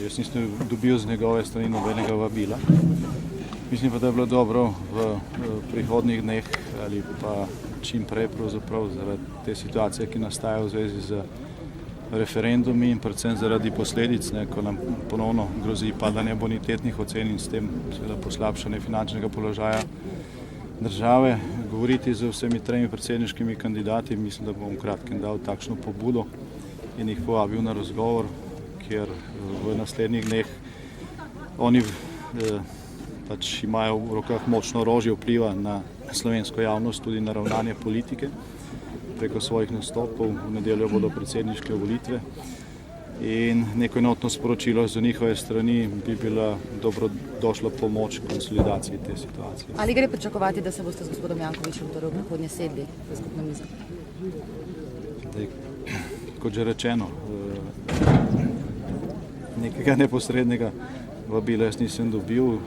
Jaz nisem dobil z njegove strani nobenega vabila. Mislim pa, da je bilo dobro v prihodnjih dneh ali pa čim prej pravzaprav zaradi te situacije, ki nastaja v zvezi z referendumi in predvsem zaradi posledic, ko nam ponovno grozi padanje bonitetnih ocen in s tem seveda poslabšanje finančnega položaja države. Govoriti z vsemi tremi predsedniškimi kandidati, mislim, da bom v kratkem dal takšno pobudo in jih povabil na razgovor, kjer v naslednjih dneh oni pač imajo v rokah močno orožje vpliva na slovensko javnost, tudi na ravnanje politike preko svojih nastopov. V nedeljo bodo predsedniške volitve in neko enotno sporočilo za njihove strani bi bila dobrodošla pomoč konsolidaciji te situacije. Ali gre pričakovati, da se boste z gospodom Jankovićem torej v prihodnje sedli za skupno mizo? Kot že rečeno, nekega neposrednega vabila jaz nisem dobil,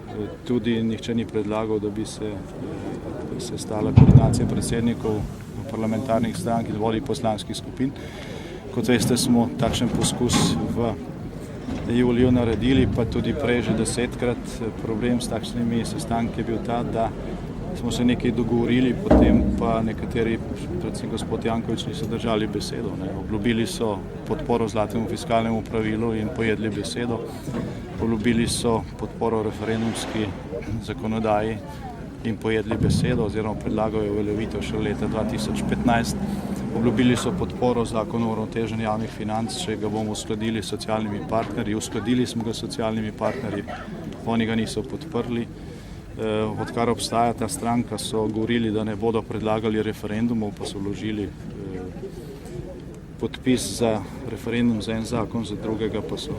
tudi nihče ni predlagal, da bi se sestala koordinacija predsednikov parlamentarnih strank in vodij poslanskih skupin. Kot veste, smo takšen poskus v juliju naredili, pa tudi prej že 10-krat. Problem s takšnimi sestanki je bil ta, da smo se nekaj dogovorili, potem pa nekateri, predvsem gospod Janković, niso držali besedo. Obljubili so podporo zlatemu fiskalnemu pravilu in pojedli besedo. Obljubili so podporo referendumski zakonodaji in pojedli besedo, oziroma predlagajo uveljavitev še leta 2015. Obljubili so podporo zakonu o uravnoteženju javnih financ, če ga bomo uskladili s socialnimi partnerji. Uskladili smo ga s socialnimi partnerji, oni ga niso podprli. Odkar obstaja ta stranka, so govorili, da ne bodo predlagali referendumov, pa so vložili podpis za referendum za en zakon, za drugega pa so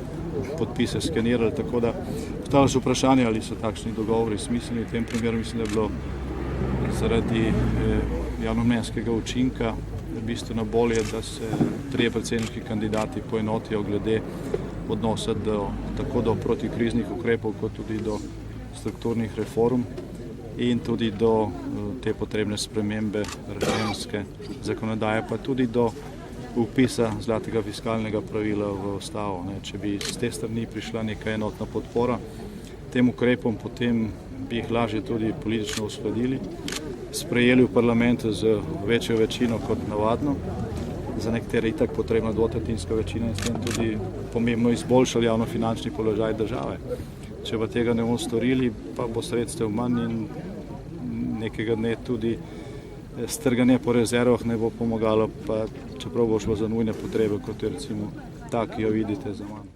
podpise skenirali, tako da postavlja se vprašanje, ali so takšni dogovori smiselni. V tem primeru mislim, da je bilo zaradi javnomnenjskega učinka bistveno bolje, da se trije predsedniški kandidati poenotijo glede odnosa tako do protikriznih ukrepov, kot tudi do strukturnih reform in tudi do te potrebne spremembe referendumske zakonodaje, pa tudi do vpisa zlatega fiskalnega pravila v ustavo. Če bi z te strani prišla neka enotna podpora tem ukrepom, potem bi jih lažje tudi politično uskladili, sprejeli v parlamentu z večjo večino kot navadno, za nekatere itak potrebna dvotretjinska večina in s tem tudi pomembno izboljšali javnofinančni položaj države. Če pa tega ne bomo storili, pa bo sredstev manj in nekega dne tudi strganje po rezervah ne bo pomagalo, pa čeprav bo šlo za nujne potrebe, kot je recimo ta, ki jo vidite za mano.